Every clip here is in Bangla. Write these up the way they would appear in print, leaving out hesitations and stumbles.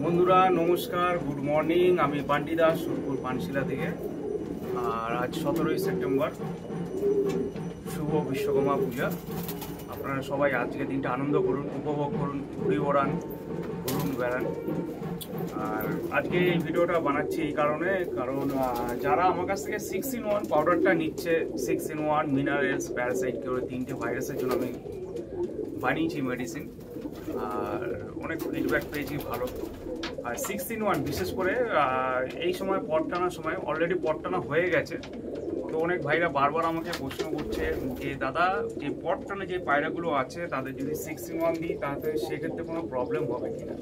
বন্ধুরা নমস্কার, গুড মর্নিং। আমি বান্টি দাস, সুরপুর পানশিলা থেকে। আর আজ 17ই সেপ্টেম্বর, শুভ বিশ্বকর্মা পূজা। আপনারা সবাই আজকে দিনটা আনন্দ করুন, উপভোগ করুন, ঘুরি ওড়ান, ঘুরুন বেড়ান। আর আজকে এই ভিডিওটা বানাচ্ছি এই কারণে, কারণ যারা আমার কাছ থেকে 6-in-1 পাউডারটা নিচ্ছে, 6-in-1 মিনারেলস প্যারাসাইট করে 3টে ভাইরাসের জন্য আমি বানিয়েছি মেডিসিন। আর অনেক ফিডব্যাক পেয়েছি ভালো। আর 6-in-1 বিশেষ করে এই সময় পট টানার সময় অলরেডি পট টানা হয়ে গেছে, তো অনেক ভাইরা বারবার আমাকে প্রশ্ন করছে যে দাদা, যে পট টানা যে পায়রাগুলো আছে তাদের যদি 6-in-1 দিই তাহলে সেক্ষেত্রে কোনো প্রবলেম হবে কিনা।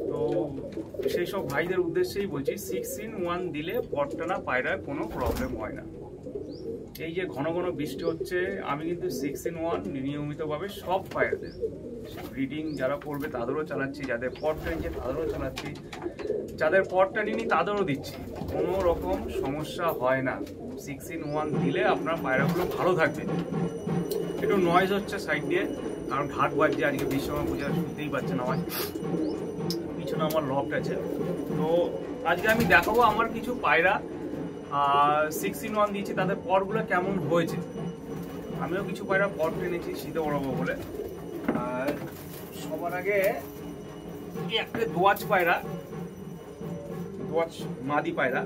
তো সেই সব ভাইদের উদ্দেশ্যেই বলছি, 6-in-1 দিলে পট টানা পায়রার কোনো প্রবলেম হয় না। এই যে ঘন ঘন বৃষ্টি হচ্ছে, আমি কিন্তু 6-in-1 নিয়মিতভাবে সব পায়রাদের ব্রিডিং যারা করবে তাদেরও চালাচ্ছি, যাদের পট টানছে তাদেরও চালাচ্ছি, যাদের পট টানিনি তাদেরও দিচ্ছি। কোনো রকম সমস্যা হয় না। 6-in-1 দিলে আপনার পায়রাগুলো ভালো থাকবে। একটু নয়েজ হচ্ছে সাইড দিয়ে, কারণ ঘাট বাজছে, আজকে বিশ্বকর্মা পূজা, শুনতেই পাচ্ছেন আমার পিছনে আমার লফট আছে। তো আজকে আমি দেখাবো আমার কিছু পায়রা 6-in-1 দিয়েছি, তাদের পরগুলো কেমন হয়েছে। আমিও কিছু পায়রা পট টেনেছি শীতে ওড়াবো বলে। আর সবার আগে একটা দোয়াজ পায়রা, দোয়াজ মাদি পায়রা,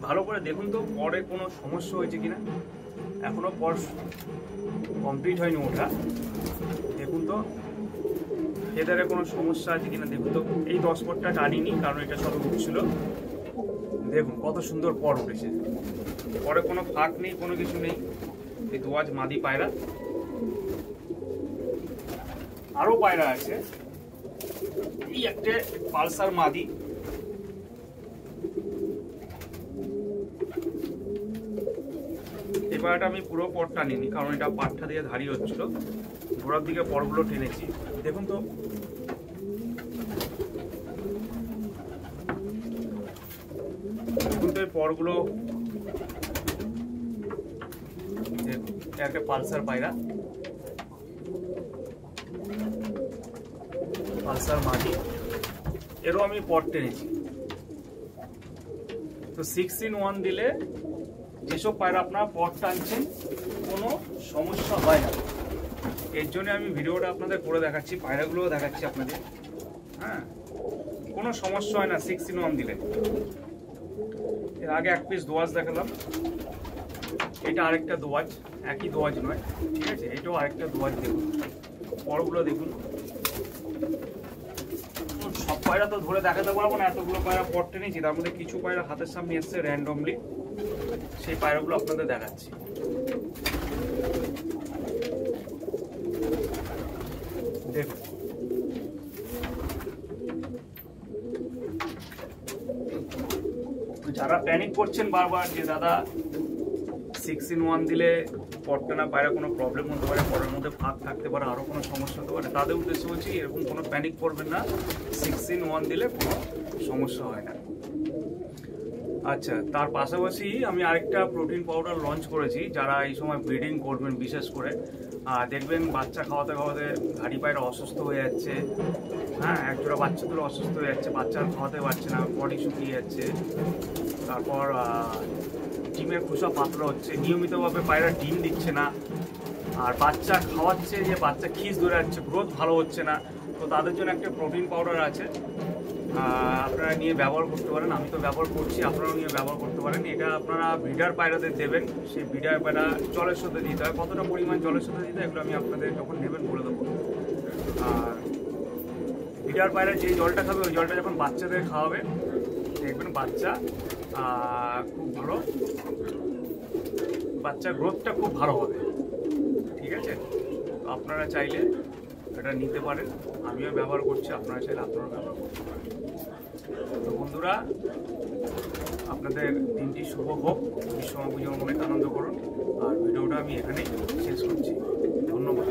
ভালো করে দেখুন তো পরে কোনো সমস্যা হয়েছে কিনা। এখনো পর কমপ্লিট হয়নি ওটা, দেখুন তো ফেদারে কোনো সমস্যা আছে কিনা দেখুন তো। এই 10 পটটা টানিনি, কারণ এটা সব উঠছিল। দেখুন কত সুন্দর পর উঠেছে, পরে কোনো ফাঁক নেই, কোনো কিছু নেই। এই দোয়াজ মাদি পায়রা। আরো পায়রা আছে, এই একটা পালসার মাদি, এই পায়রাটা আমি পুরো পর টানিনি, কারণ এটা পাটটা দিয়ে ধারি হচ্ছিল, গোড়ার দিকে পরগুলো টেনেছি। দেখুন তো এই পরগুলো, একটা পালসার পায়রা, পালসার মাটি, এরও আমি পট টেনেছি। তো 6-in-1 দিলে যেসব পায়রা আপনারা পট টানছেন কোনো সমস্যা হয় না। এর জন্য আমি ভিডিওটা আপনাদের করে দেখাচ্ছি, পায়রাগুলোও দেখাচ্ছি আপনাদের। হ্যাঁ, কোনো সমস্যা হয় না 6-in-1 দিলে। এর আগে এক পিস দোয়াজ দেখালাম, এটা আরেকটা দোয়াজ, একই দোয়াজ নয়, ঠিক আছে। এটাও আরেকটা দোয়াজ, দেখুন পরগুলো দেখুন। সব পায়রা তো ধরে দেখাতে পারবো না, এতগুলো পায়রা পট টেনেছি, তার মধ্যে কিছু পায়রা হাতের সামনে এসছে র্যান্ডমলি, সেই পায়রাগুলো আপনাদের দেখাচ্ছি। দেখুন যারা প্যানিক করছেন বারবার যে দাদা 6-in-1 দিলে পট টানা পায়রা কোনো প্রবলেম হতে পারে, পরের মধ্যে ফাঁক থাকতে পারে, আরো কোনো সমস্যা হতে পারে, তাদের উদ্দেশ্যে বলছি এরকম কোনো প্যানিক করবেন না। 6-in-1 দিলে কোনো সমস্যা হয় না। আচ্ছা, তার পাশাপাশি আমি আরেকটা প্রোটিন পাউডার লঞ্চ করেছি, যারা এই সময় ব্রিডিং করবেন বিশেষ করে। দেখবেন বাচ্চা খাওয়াতে খাওয়াতে ঘাড়ি পায়রা অসুস্থ হয়ে যাচ্ছে। হ্যাঁ, একজোড়া বাচ্চা তুলে অসুস্থ হয়ে যাচ্ছে, বাচ্চা খাওয়াতে পারছে না, বডি শুকিয়ে যাচ্ছে। তারপর ডিমের খোসা পাতলা হচ্ছে, নিয়মিতভাবে পায়রা ডিম দিচ্ছে না, আর বাচ্চা খাওয়াচ্ছে যে বাচ্চা খিস ধরে যাচ্ছে, গ্রোথ ভালো হচ্ছে না। তো তাদের জন্য একটা প্রোটিন পাউডার আছে, আপনারা নিয়ে ব্যবহার করতে পারেন। আমি তো ব্যবহার করছি, আপনারাও নিয়ে ব্যবহার করতে পারেন। এটা আপনারা ব্রিডার পায়রাদের দেবেন, সেই ব্রিডার পায়রা জলের সাথে দিতে হয়। কতটা পরিমাণ জলের সাথে দিতে হয় এগুলো আমি আপনাদের যখন নেবেন বলে দেবো। আর ব্রিডার পায়রা যে জলটা খাবে ওই জলটা যখন বাচ্চাদের খাওয়াবে, দেখবেন বাচ্চা খুব ভালো, বাচ্চার গ্রোথটা খুব ভালো হবে, ঠিক আছে। তো আপনারা চাইলে এটা নিতে পারেন, আমিও ব্যবহার করছি, আপনারা চাইলে আপনারাও ব্যবহার করতে পারেন। তো বন্ধুরা, আপনাদের দিনটি শুভ হোক, বিশ্বকর্মা পুজোর অনেক আনন্দ করুন। আর ভিডিওটা আমি এখানেই শেষ করছি, ধন্যবাদ।